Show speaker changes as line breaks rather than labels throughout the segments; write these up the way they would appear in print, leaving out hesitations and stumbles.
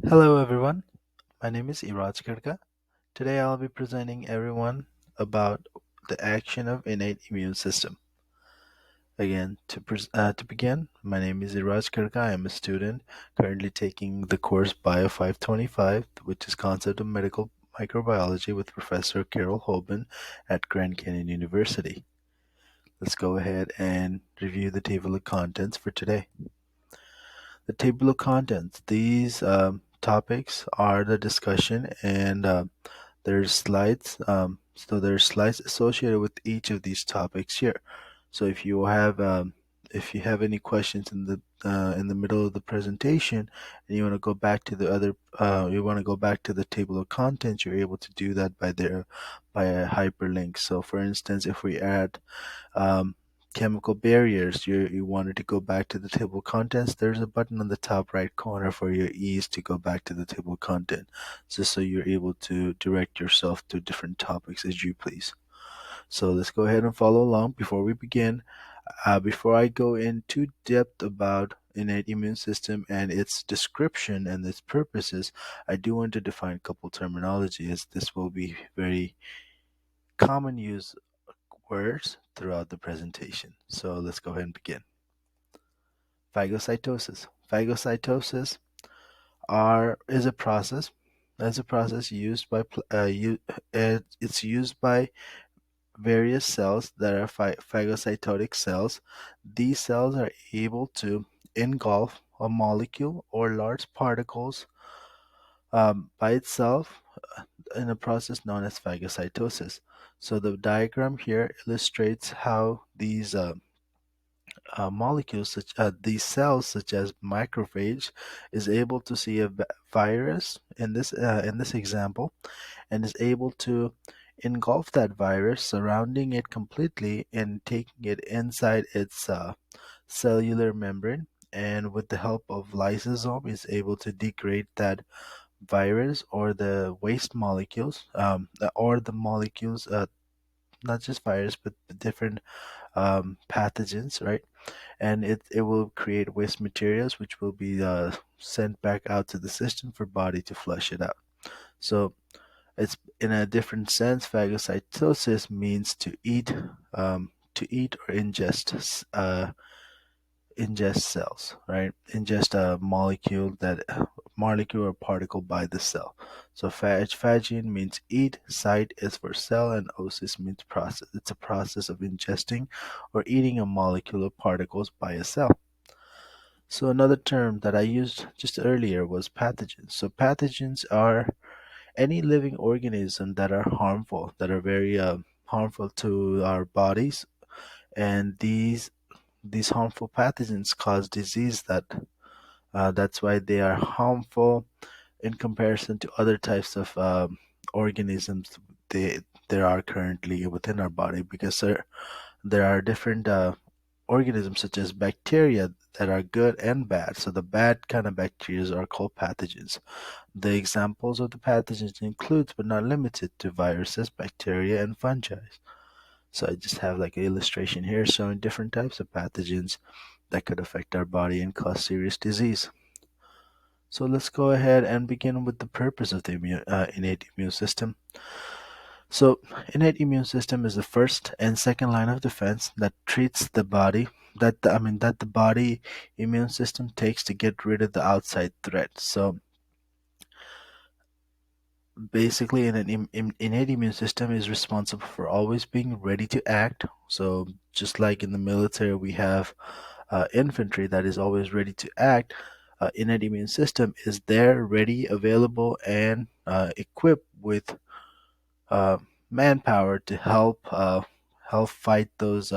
Hello everyone, my name is Iraj Karka. Today I'll be presenting everyone about the action of innate immune system. Again, to begin, my name is Iraj Karka. I am a student currently taking the course Bio 525, which is Concept of Medical Microbiology with Professor Carol Hoban at Grand Canyon University. Let's go ahead and review the table of contents for today. The table of contents, these topics are the discussion and there's slides. So there's slides associated with each of these topics here. So if you have any questions in the middle of the presentation and you want to go back to the other you want to go back to the table of contents, you're able to do that by a hyperlink. So for instance, if we add um, chemical barriers, you wanted to go back to the table of contents, there's a button on the top right corner for your ease to go back to the table of content, just so you're able to direct yourself to different topics as you please. So let's go ahead and follow along. Before we begin, before I go into depth about innate immune system and its description and its purposes, I do want to define a couple terminology, as this will be very common use words throughout the presentation. So let's go ahead and begin. Phagocytosis. Phagocytosis are is a process used by it's used by various cells that are phagocytotic cells. These cells are able to engulf a molecule or large particles by itself in a process known as phagocytosis. So the diagram here illustrates how these cells, such as macrophage, is able to see a virus in this example, and is able to engulf that virus, surrounding it completely and taking it inside its cellular membrane. And with the help of lysosome, is able to degrade that virus or the waste molecules, or the molecules, not just virus, but the different pathogens, right? And it will create waste materials which will be sent back out to the system for body to flush it out. So it's in a different sense, phagocytosis means to eat or ingest cells, right? Ingest a molecule or particle by the cell. So phagein means eat, site is for cell, and osis means process. It's a process of ingesting or eating a molecule or particles by a cell. So another term that I used just earlier was pathogens. So pathogens are any living organism that are harmful, that are very harmful to our bodies, and these harmful pathogens cause disease. That's why they are harmful in comparison to other types of organisms there are currently within our body, because there are different organisms such as bacteria that are good and bad. So the bad kind of bacteria are called pathogens. The examples of the pathogens includes but not limited to viruses, bacteria, and fungi. So I just have like an illustration here showing different types of pathogens that could affect our body and cause serious disease. So let's go ahead and begin with the purpose of the innate immune system. So innate immune system is the first and second line of defense that treats the body that the body immune system takes to get rid of the outside threat. So basically, an innate immune system is responsible for always being ready to act. So just like in the military, we have infantry that is always ready to act. Innate immune system is there, ready, available, and equipped with uh, manpower to help fight those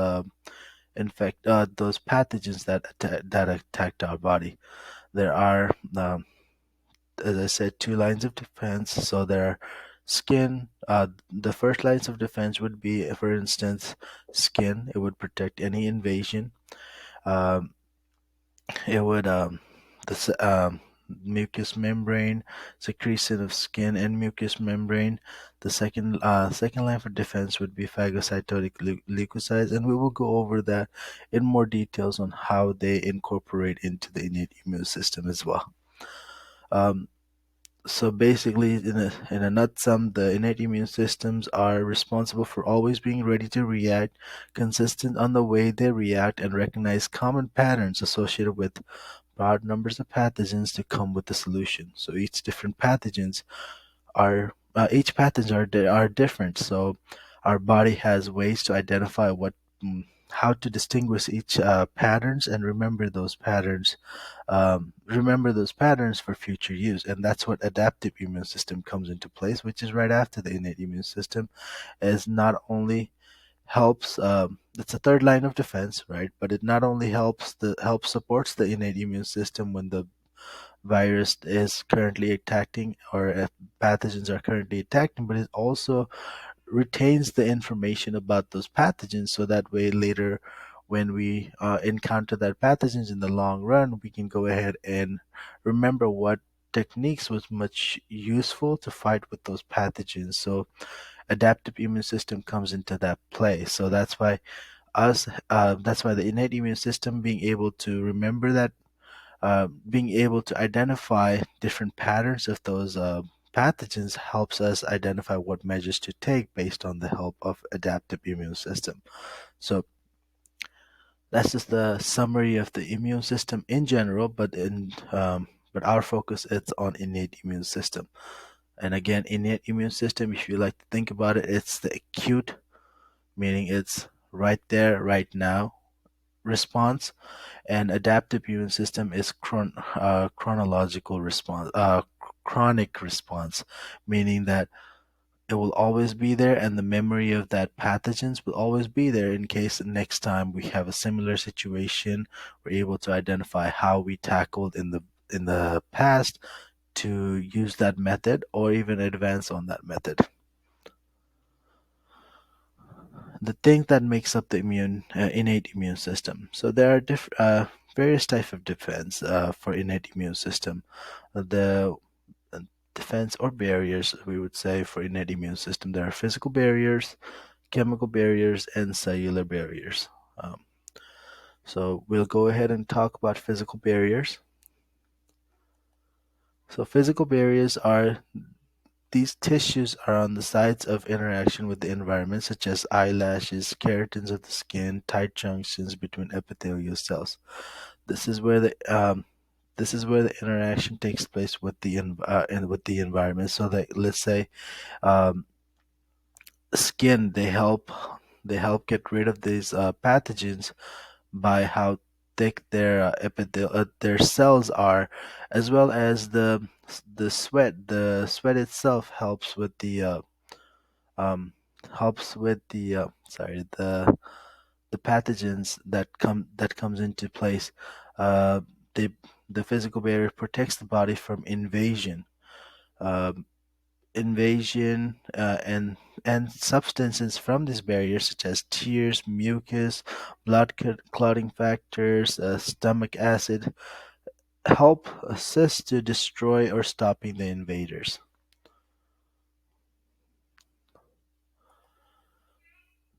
pathogens that attacked our body. There are, as I said, two lines of defense. So there are skin. The first lines of defense would be, for instance, skin. It would protect any invasion. Um, it would mucous membrane, secretion of skin and mucous membrane. The second line for defense would be phagocytotic leukocytes, and we will go over that in more details on how they incorporate into the innate immune system as well. Um, So basically, in a nutshell, the innate immune systems are responsible for always being ready to react, consistent on the way they react, and recognize common patterns associated with broad numbers of pathogens to come with a solution. So each pathogens are different. So our body has ways to identify how to distinguish each patterns and remember those patterns for future use. And that's what adaptive immune system comes into place, which is right after the innate immune system, is not only helps it's a third line of defense, right? But it not only helps supports the innate immune system when the virus is currently attacking, or if pathogens are currently attacking, but it also retains the information about those pathogens, so that way later when we encounter that pathogens in the long run, we can go ahead and remember what techniques was much useful to fight with those pathogens. So adaptive immune system comes into that play. So that's why the innate immune system being able to remember that, being able to identify different patterns of those pathogens helps us identify what measures to take based on the help of adaptive immune system. So that's just the summary of the immune system in general, but our focus is on innate immune system. And again, innate immune system, if you like to think about it, it's the acute, meaning it's right there, right now response, and adaptive immune system is chronological response, chronic response, meaning that it will always be there, and the memory of that pathogens will always be there in case the next time we have a similar situation, we're able to identify how we tackled in the past to use that method or even advance on that method. The thing that makes up the innate immune system. So there are various types of defense for innate immune system. The defense or barriers, we would say, for innate immune system, there are physical barriers, chemical barriers, and cellular barriers. Um, so we'll go ahead and talk about physical barriers. So physical barriers are these tissues are on the sides of interaction with the environment, such as eyelashes, keratins of the skin, tight junctions between epithelial cells. This is where the interaction takes place with with the environment. So that, let's say, um, skin, they help get rid of these pathogens by how thick their cells are, as well as the sweat. The sweat itself um, helps with the pathogens that comes into place. Uh, the the physical barrier protects the body from invasion. Um, Invasion and substances from these barriers, such as tears, mucus, clotting factors, stomach acid, help assist to destroy or stopping the invaders.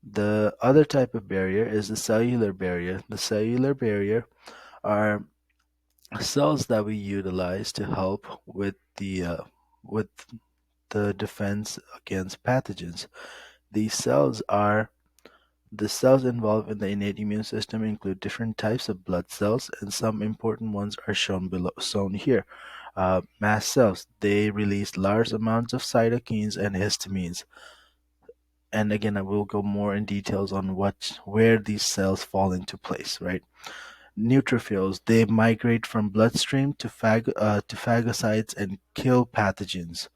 The other type of barrier is the cellular barrier. The cellular barrier are cells that we utilize to help with the defense against pathogens. These cells are The cells involved in the innate immune system include different types of blood cells, and some important ones are shown here. Mast cells, they release large amounts of cytokines and histamines. And again, I will go more in details on where these cells fall into place, right? Neutrophils, they migrate from bloodstream to phagocytes and kill pathogens.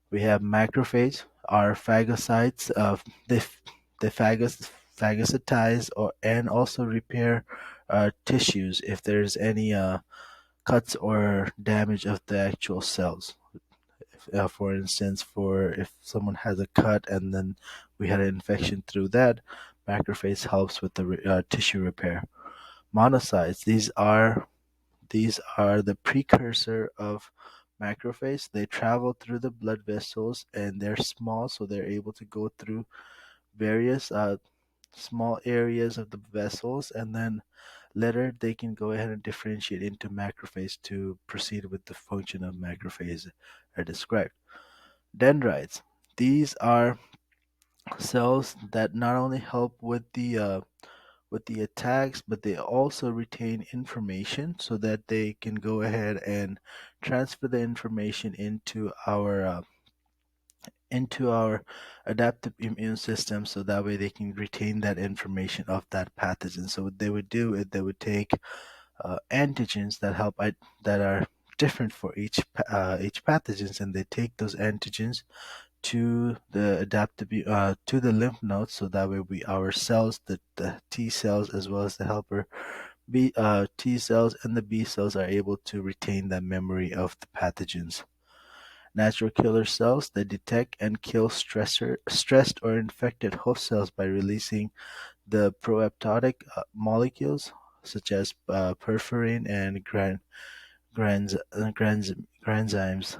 We have macrophage, are phagocytes. They phagocytize and also repair tissues if there's any cuts or damage of the actual cells. For instance, for if someone has a cut and then we had an infection through that, macrophage helps with the tissue repair. Monocytes, these are the precursor of macrophage. They travel through the blood vessels and they're small, so they're able to go through various small areas of the vessels, and then Later, they can go ahead and differentiate into macrophage to proceed with the function of macrophage are described. Dendrites. These are cells that not only help with the attacks, but they also retain information so that they can go ahead and transfer the information into our adaptive immune system, so that way they can retain that information of that pathogen. So what they would do is they would take antigens that are different for each pathogens, and they take those antigens to the to the lymph nodes, so that way our cells, the T cells as well as the helper T cells and the B cells, are able to retain the memory of the pathogens. Natural killer cells, they detect and kill stressed or infected host cells by releasing the proapoptotic molecules such as perforin and granzymes.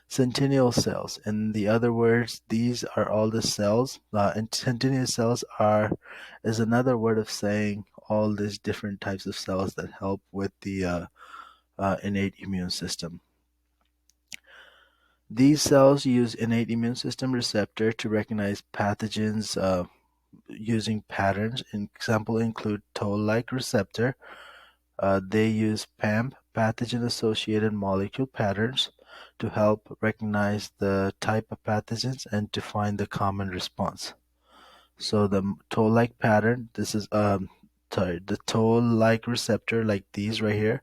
Centennial cells. In the other words, these are all the cells. And centennial cells are is another word of saying all these different types of cells that help with the innate immune system. These cells use innate immune system receptor to recognize pathogens using patterns. An example include toll-like receptor. They use PAMP, pathogen-associated molecule patterns, to help recognize the type of pathogens and to find the common response. So the toll-like pattern, this is the toll-like receptor, like these right here.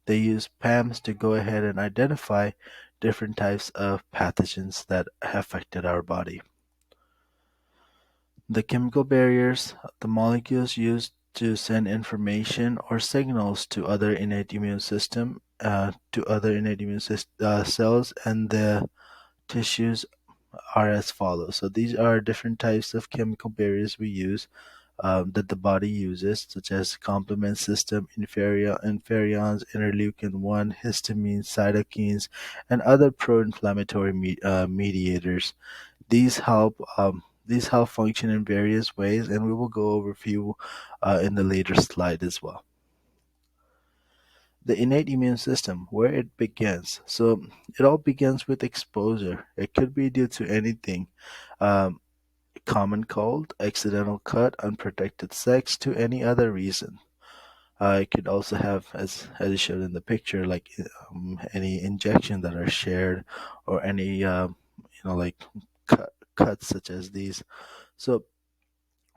They use PAMs to go ahead and identify different types of pathogens that affected our body. The chemical barriers, the molecules used to send information or signals to other innate immune system, cells and the tissues, are as follows. So these are different types of chemical barriers we use, that the body uses, such as complement system, interferons, interleukin-1, histamine, cytokines, and other pro-inflammatory mediators. These help function in various ways, and we will go over a few in the later slide as well. The innate immune system, where it begins. So it all begins with exposure. It could be due to anything. Um, Common cold, accidental cut, unprotected sex, to any other reason. It could also have, as shown in the picture, like any injection that are shared, or any like cuts such as these. So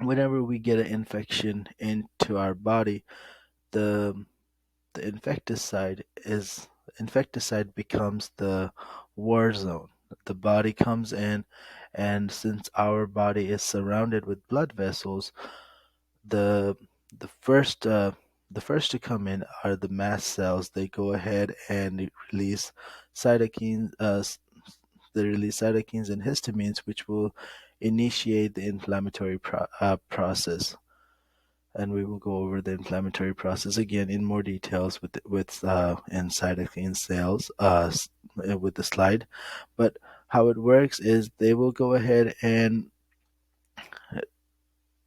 whenever we get an infection into our body, the the infecticide becomes the war zone. The body comes in, and since our body is surrounded with blood vessels, the the first uh, the first to come in are the mast cells. They go ahead and release cytokines. They release cytokines and histamines, which will initiate the inflammatory process. And we will go over the inflammatory process again in more details in cytokine cells with the slide. But how it works is they will go ahead and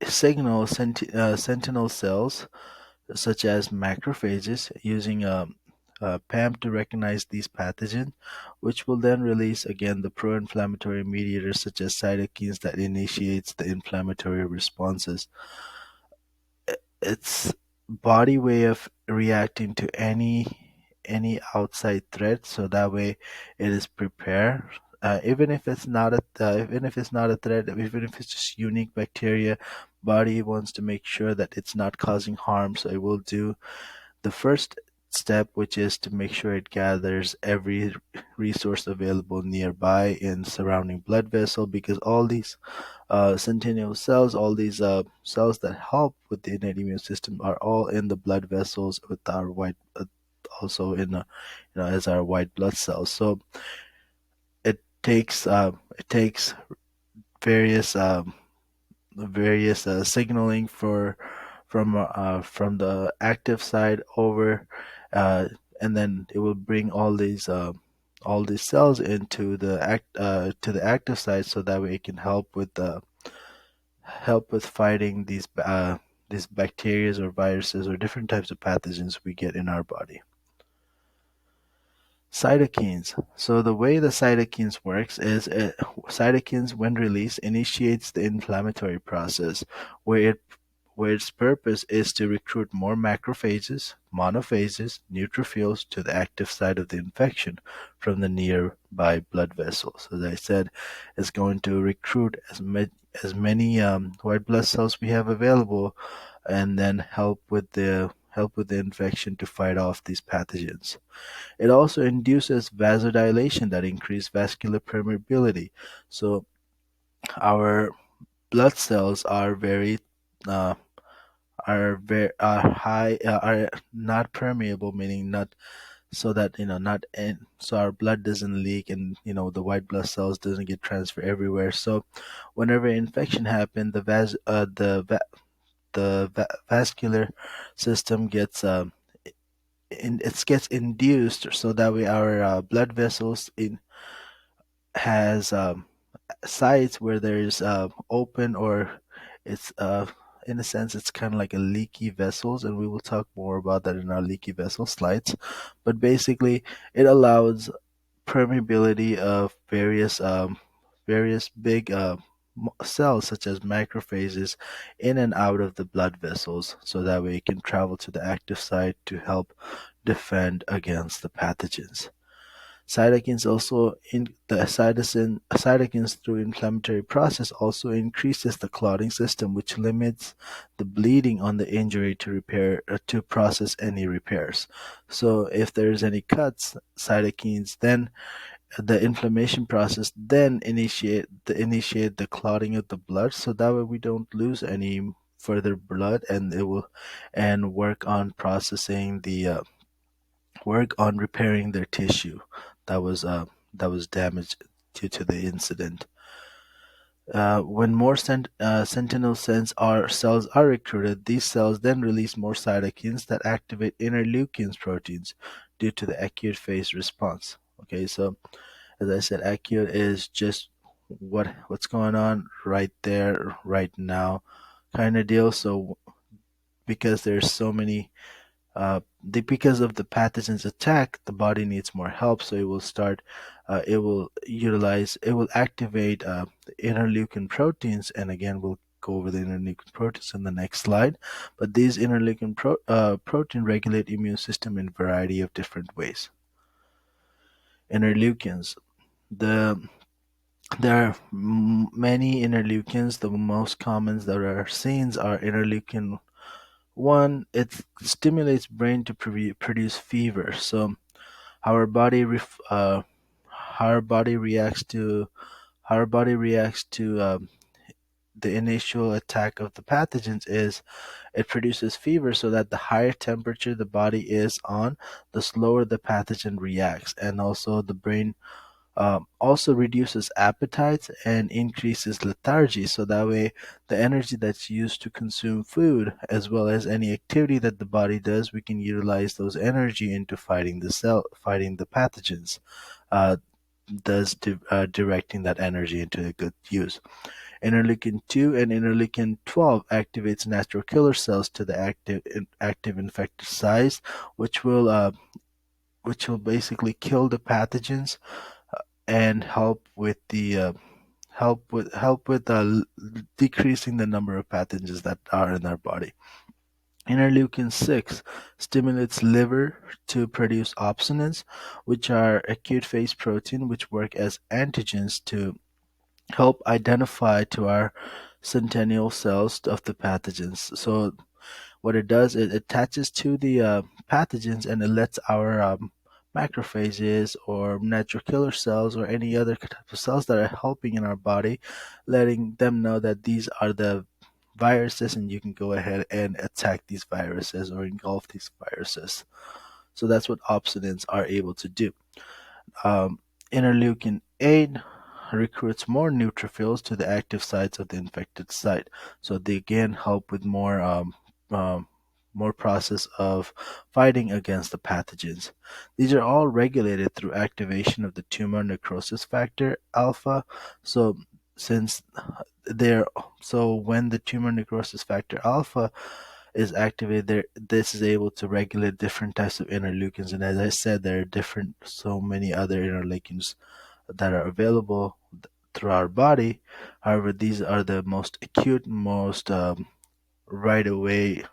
signal sentinel cells such as macrophages using PAM to recognize these pathogens, which will then release again the pro-inflammatory mediators such as cytokines that initiates the inflammatory responses. It's body way of reacting to any outside threat, so that way it is prepared. Even if it's not a threat, even if it's just unique bacteria, body wants to make sure that it's not causing harm, so it will do the first step, which is to make sure it gathers every resource available nearby in surrounding blood vessel, because all these centennial cells, all these cells that help with the innate immune system, are all in the blood vessels with our also in as our white blood cells. So it takes various signaling from the active side over, uh, and then it will bring all these cells into to the active side, so that way it can help with fighting these bacteria or viruses or different types of pathogens we get in our body. Cytokines. So the way the cytokines works is cytokines, when released, initiates the inflammatory process, where it where its purpose is to recruit more macrophages, monophages, neutrophils to the active site of the infection from the nearby blood vessels. As I said, it's going to recruit as many white blood cells we have available, and then help with the infection to fight off these pathogens. It also induces vasodilation that increase vascular permeability. So our blood cells uh, are high are not permeable, meaning not so that not and so our blood doesn't leak, and the white blood cells doesn't get transferred everywhere. So whenever infection happen, vascular system gets induced, so that way our blood vessels in has sites where there's open, or it's in a sense it's kind of like a leaky vessels, and we will talk more about that in our leaky vessel slides. But basically it allows permeability of various big cells such as macrophages in and out of the blood vessels, so that way it can travel to the active site to help defend against the pathogens. Cytokines also in the cytokines through inflammatory process also increases the clotting system, which limits the bleeding on the injury to repair to process any repairs. So if there's any cuts, cytokines then the inflammation process then initiate the clotting of the blood, so that way we don't lose any further blood, and it will and work on repairing their tissue that was damaged due to the incident. When more sentinel cells are recruited, these cells then release more cytokines that activate interleukins proteins due to the acute phase response. Okay, so as I said, acute is just what's going on right there, right now, kind of deal. So because there's so many because of the pathogen's attack, the body needs more help, so it will activate the interleukin proteins, and again, we'll go over the interleukin proteins in the next slide. But these protein regulate immune system in a variety of different ways. Interleukins. The There are many interleukins. The most common that are seen are interleukin one. It stimulates brain to produce fever. So how our body how our body reacts to the initial attack of the pathogens is it produces fever, so that the higher temperature the body is on, the slower the pathogen reacts. And also the brain also reduces appetite and increases lethargy, so that way the energy that's used to consume food as well as any activity that the body does, we can utilize those energy into fighting the pathogens, uh, directing that energy into a good use. Interleukin 2 and interleukin 12 activates natural killer cells to the active infected size, which will basically kill the pathogens, and help with decreasing the number of pathogens that are in our body. Interleukin 6 stimulates liver to produce opsonins, which are acute phase protein which work as antigens to help identify to our sentinel cells of the pathogens. So what it does, it attaches to the pathogens, and it lets our macrophages or natural killer cells or any other type of cells that are helping in our body, letting them know that these are the viruses, and you can go ahead and attack these viruses or engulf these viruses. So that's what opsonins are able to do. Um, Interleukin 8 recruits more neutrophils to the active sites of the infected site. So they again help with um, more process of fighting against the pathogens. These are all regulated through activation of the tumor necrosis factor alpha. So since they're so when the tumor necrosis factor alpha is activated, there this is able to regulate different types of interleukins. And as I said, there are different so many other interleukins that are available through our body. However, these are the most acute, most right away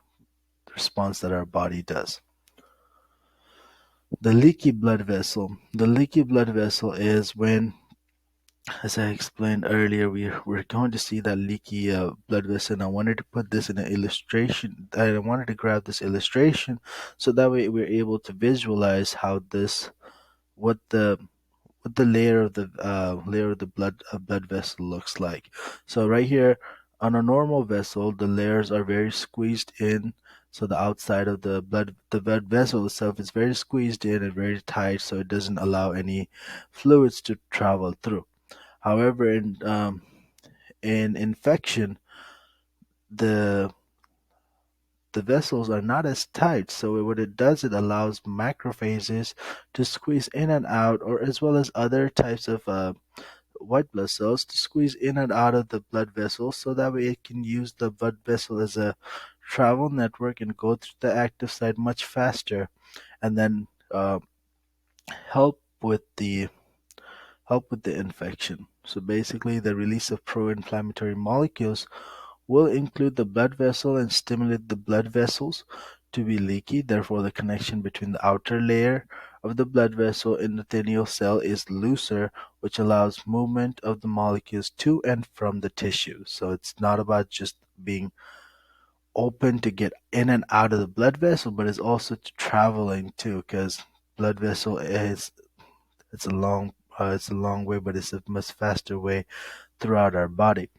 response that our body does. The leaky blood vessel. The leaky blood vessel is when, as I explained earlier, we're going to see that leaky blood vessel. And I wanted to put this in an illustration. I wanted to grab this illustration so that way we're able to visualize how this, what the layer of the blood vessel looks like. So right here on a normal vessel, the layers are very squeezed in. So the outside of the blood vessel itself is very squeezed in and very tight, so it doesn't allow any fluids to travel through. However, in infection, the the vessels are not as tight, so what it does, it allows macrophages to squeeze in and out, or as well as other types of white blood cells to squeeze in and out of the blood vessel, so that way it can use the blood vessel as a travel network and go through the active site much faster, and then help with the infection. So basically, the release of pro-inflammatory molecules will include the blood vessel and stimulate the blood vessels to be leaky. Therefore, the connection between the outer layer of the blood vessel endothelial cell is looser, which allows movement of the molecules to and from the tissue. So it's not about just being open to get in and out of the blood vessel, but it's also traveling too, because blood vessel is it's a long way, but it's a much faster way throughout our body.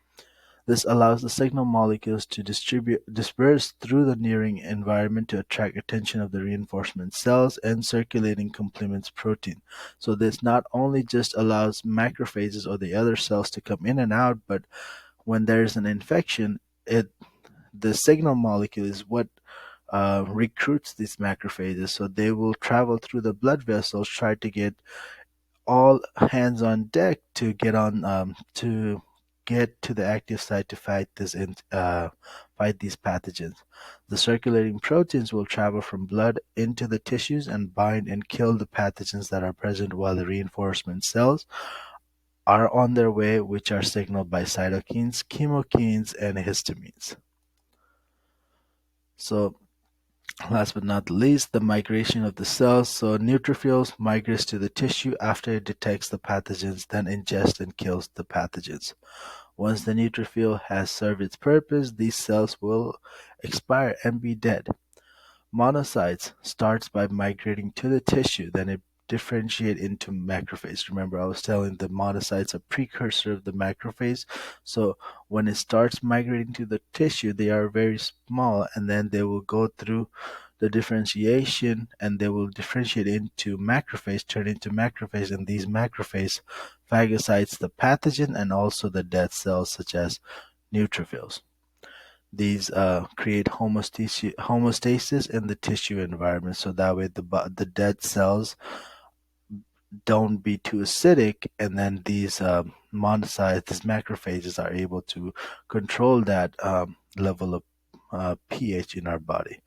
This allows the signal molecules to disperse through the nearing environment to attract attention of the reinforcement cells and circulating complements protein. So this not only just allows macrophages or the other cells to come in and out, but when there's an infection, the signal molecule is what recruits these macrophages. So they will travel through the blood vessels, try to get all hands on deck to get to the active site to fight these pathogens. The circulating proteins will travel from blood into the tissues and bind and kill the pathogens that are present, while the reinforcement cells are on their way, which are signaled by cytokines, chemokines, and histamines. So last but not least, the migration of the cells. So neutrophils migrates to the tissue after it detects the pathogens, then ingests and kills the pathogens. Once the neutrophil has served its purpose, these cells will expire and be dead. Monocytes starts by migrating to the tissue, then it differentiate into macrophage. Remember, I was telling the monocytes a precursor of the macrophage. So when it starts migrating to the tissue, they are very small, and then they will go through the differentiation and they will differentiate into macrophage, turn into macrophage, and these macrophage phagocytes the pathogen and also the dead cells such as neutrophils. These create homeostasis in the tissue environment, so that way the dead cells don't be too acidic, and then these monocytes, these macrophages, are able to control that level of pH in our body.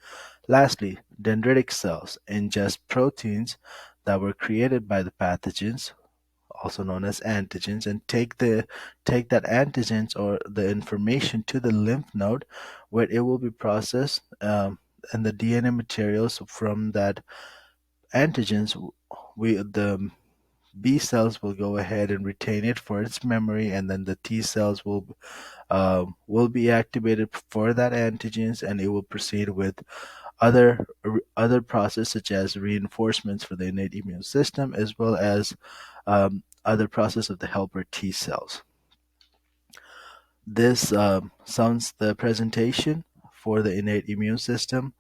Lastly, dendritic cells ingest proteins that were created by the pathogens, also known as antigens, and take that antigens or the information to the lymph node, where it will be processed, and the DNA materials from that antigens, the B cells will go ahead and retain it for its memory, and then the T cells will be activated for that antigens, and it will proceed with other processes such as reinforcements for the innate immune system, as well as other process of the helper T cells. This sums the presentation for the innate immune system.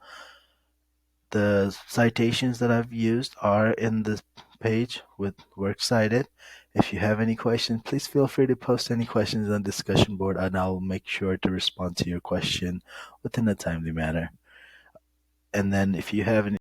The citations that I've used are in the page with works cited. If you have any questions, please feel free to post any questions on the discussion board, and I'll make sure to respond to your question within a timely manner. And then if you have any